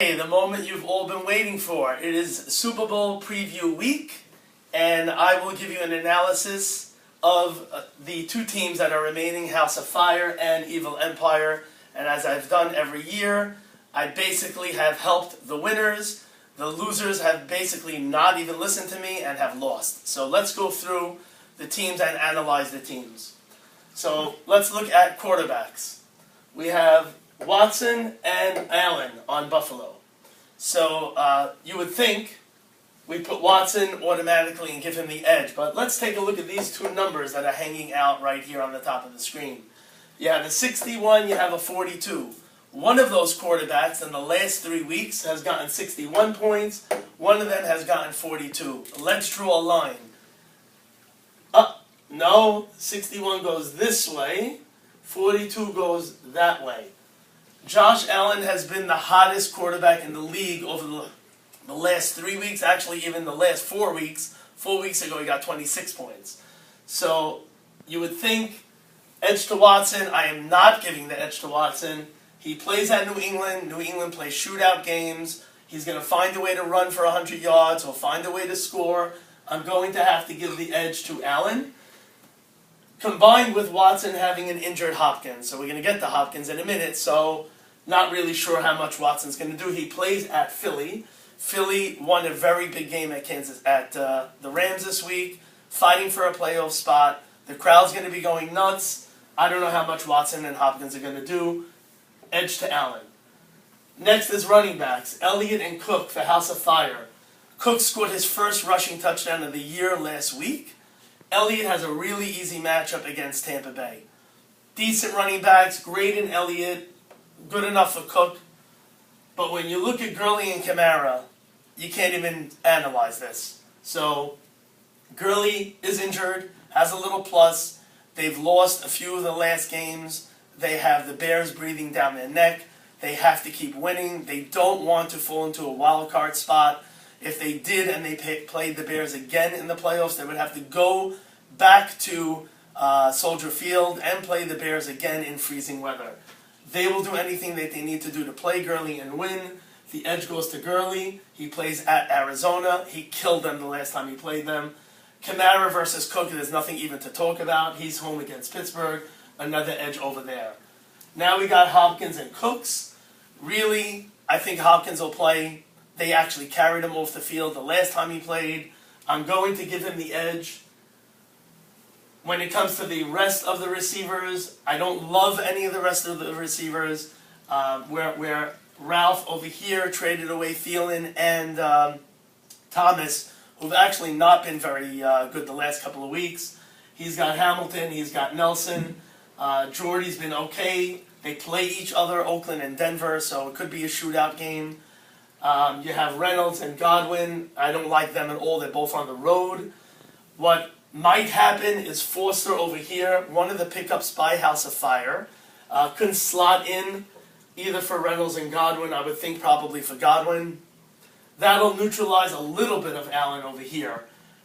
Hey, the moment you've all been waiting for. It is Super Bowl preview week, and I will give you an analysis of the two teams that are remaining, House of Fire and Evil Empire. And as I've done every year, I basically have helped the winners. The losers have basically not even listened to me and have lost. So let's go through the teams and analyze the teams. So let's look at quarterbacks. We have Watson and Allen on Buffalo. So you would think we put Watson automatically and give him the edge. But let's take a look at these two numbers that are hanging out right here on the top of the screen. You have a 61, you have a 42. One of those quarterbacks in the last 3 weeks has gotten 61 points. One of them has gotten 42. Let's draw a line. No, 61 goes this way. 42 goes that way. Josh Allen has been the hottest quarterback in the league over the last 3 weeks, actually even the last 4 weeks. 4 weeks ago he got 26 points. So you would think edge to Watson. I am not giving the edge to Watson. He plays at New England. New England plays shootout games. He's going to find a way to run for 100 yards. He'll find a way to score. I'm going to have to give the edge to Allen, combined with Watson having an injured Hopkins. So we're going to get to Hopkins in a minute, so not really sure how much Watson's going to do. He plays at Philly. Philly won a very big game at the Rams this week, fighting for a playoff spot. The crowd's going to be going nuts. I don't know how much Watson and Hopkins are going to do. Edge to Allen. Next is running backs. Elliott and Cook for House of Fire. Cook scored his first rushing touchdown of the year last week. Elliott has a really easy matchup against Tampa Bay. Decent running backs, great in Elliott, good enough for Cook. But when you look at Gurley and Kamara, you can't even analyze this. So Gurley is injured, has a little plus. They've lost a few of the last games. They have the Bears breathing down their neck. They have to keep winning. They don't want to fall into a wild card spot. If they did and they played the Bears again in the playoffs, they would have to go back to Soldier Field and play the Bears again in freezing weather. They will do anything that they need to do to play Gurley and win. The edge goes to Gurley. He plays at Arizona. He killed them the last time he played them. Kamara versus Cook, there's nothing even to talk about. He's home against Pittsburgh. Another edge over there. Now we got Hopkins and Cooks. Really, I think Hopkins will play. They actually carried him off the field the last time he played. I'm going to give him the edge. When it comes to the rest of the receivers, I don't love any of the rest of the receivers. Where Ralph over here traded away Thielen and Thomas, who've actually not been very good the last couple of weeks. He's got Hamilton, he's got Nelson. Jordy's been okay. They play each other, Oakland and Denver, so it could be a shootout game. You have Reynolds and Godwin. I don't like them at all. They're both on the road. What might happen is Foster over here, one of the pickups by House of Fire, couldn't slot in either for Reynolds and Godwin. I would think probably for Godwin. That'll neutralize a little bit of Allen over here,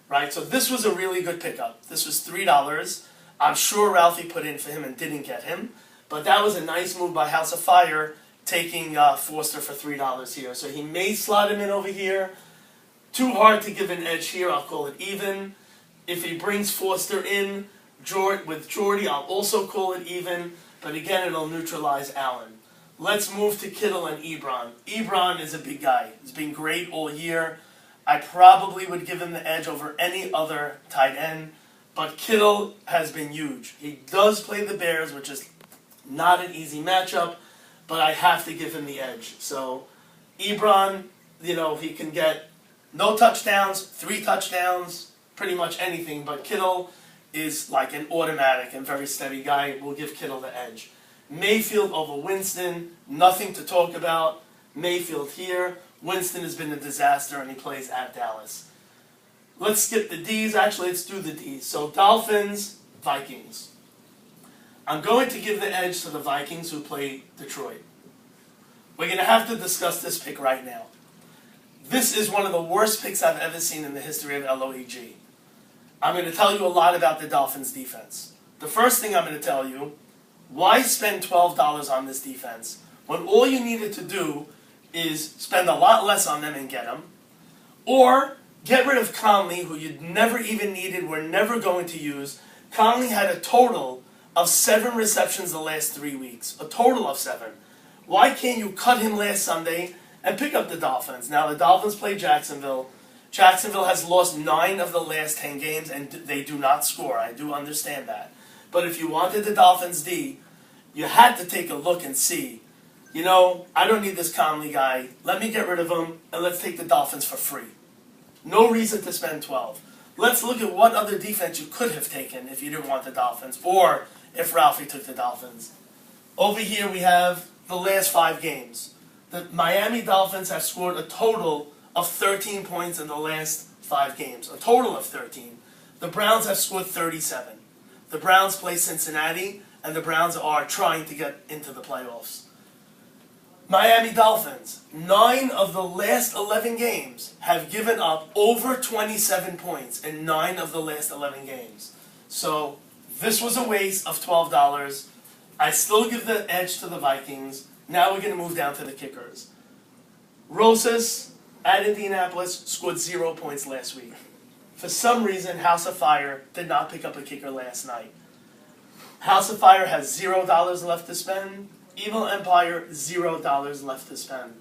right? So this was a really good pickup. This was $3. I'm sure Ralphie put in for him and didn't get him, but that was a nice move by House of Fire, taking Foster for $3 here. So he may slot him in over here. Too hard to give an edge here. I'll call it even. If he brings Foster in with Jordy, I'll also call it even. But again, it'll neutralize Allen. Let's move to Kittle and Ebron. Ebron is a big guy. He's been great all year. I probably would give him the edge over any other tight end. But Kittle has been huge. He does play the Bears, which is not an easy matchup, but I have to give him the edge. So Ebron, he can get no touchdowns, 3 touchdowns, pretty much anything, but Kittle is like an automatic and very steady guy. We'll give Kittle the edge. Mayfield over Winston, nothing to talk about. Mayfield here. Winston has been a disaster, and he plays at Dallas. Let's skip the D's. Actually, let's do the D's. So Dolphins, Vikings. I'm going to give the edge to the Vikings who play Detroit. We're going to have to discuss this pick right now. This is one of the worst picks I've ever seen in the history of LOEG. I'm going to tell you a lot about the Dolphins' defense. The first thing I'm going to tell you, why spend $12 on this defense when all you needed to do is spend a lot less on them and get them, or get rid of Conley, who you'd never even needed, were never going to use. Conley had a total of 7 receptions the last 3 weeks. A total of 7. Why can't you cut him last Sunday and pick up the Dolphins? Now, the Dolphins play Jacksonville. Jacksonville has lost 9 of the last 10 games, and they do not score. I do understand that. But if you wanted the Dolphins D, you had to take a look and see, you know, I don't need this Conley guy. Let me get rid of him, and let's take the Dolphins for free. No reason to spend 12. Let's look at what other defense you could have taken if you didn't want the Dolphins, or if Ralphie took the Dolphins. Over here we have the last 5 games. The Miami Dolphins have scored a total of 13 points in the last 5 games. A total of 13. The Browns have scored 37. The Browns play Cincinnati, and the Browns are trying to get into the playoffs. Miami Dolphins, 9 of the last 11 games have given up over 27 points in 9 of the last 11 games. So this was a waste of $12. I still give the edge to the Vikings. Now we're going to move down to the kickers. Rosas at Indianapolis scored 0 points last week. For some reason, House of Fire did not pick up a kicker last night. House of Fire has $0 left to spend. Evil Empire, $0 left to spend.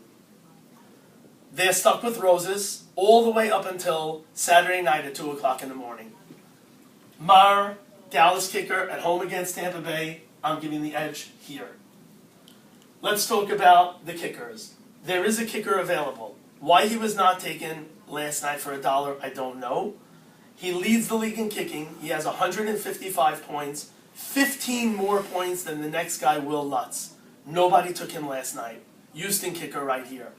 They're stuck with Roses all the way up until Saturday night at 2 o'clock in the morning. Mar, Dallas kicker, at home against Tampa Bay. I'm giving the edge here. Let's talk about the kickers. There is a kicker available. Why he was not taken last night for $1, I don't know. He leads the league in kicking. He has 155 points, 15 more points than the next guy, Will Lutz. Nobody took him last night. Houston kicker right here.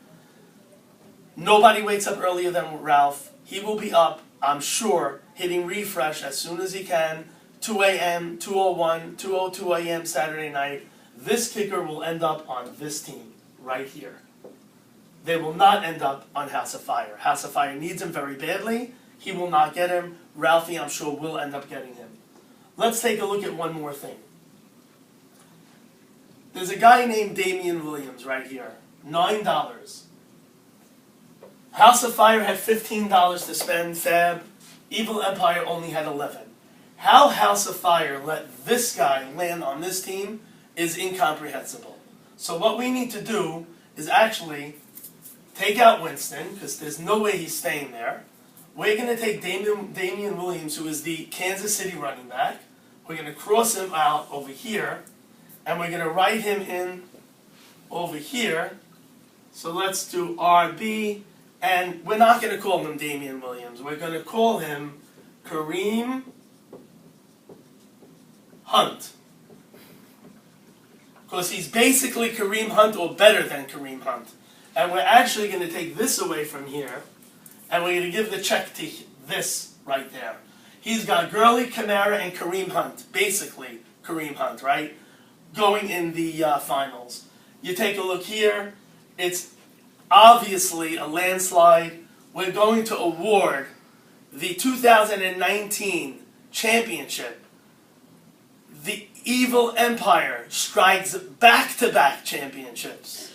Nobody wakes up earlier than Ralph. He will be up, I'm sure, hitting refresh as soon as he can. 2 a.m., 2:01, 2:02 a.m. Saturday night. This kicker will end up on this team right here. They will not end up on House of Fire. House of Fire needs him very badly. He will not get him. Ralphie, I'm sure, will end up getting him. Let's take a look at one more thing. There's a guy named Damian Williams right here. $9. House of Fire had $15 to spend, Fab. Evil Empire only had $11. How House of Fire let this guy land on this team is incomprehensible. So what we need to do is actually take out Winston, because there's no way he's staying there. We're going to take Damian Williams, who is the Kansas City running back. We're going to cross him out over here, and we're going to write him in over here. So let's do RB, and we're not going to call him Damian Williams. We're going to call him Kareem Hunt. Because he's basically Kareem Hunt, or better than Kareem Hunt. And we're actually going to take this away from here, and we're going to give the check to this right there. He's got Gurley, Kamara, and Kareem Hunt. Basically, Kareem Hunt, right? Going in the finals. You take a look here. It's obviously a landslide. We're going to award the 2019 championship. The Evil Empire strikes back-to-back championships.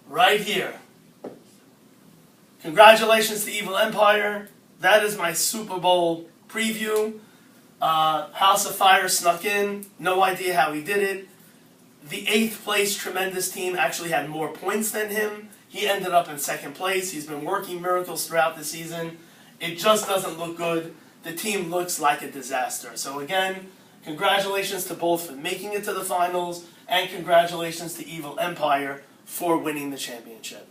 Right here. Congratulations to Evil Empire. That is my Super Bowl preview. House of Fire snuck in. No idea how he did it. The 8th place tremendous team actually had more points than him. He ended up in 2nd place. He's been working miracles throughout the season. It just doesn't look good. The team looks like a disaster. So again, congratulations to both for making it to the finals, and congratulations to Evil Empire for winning the championship.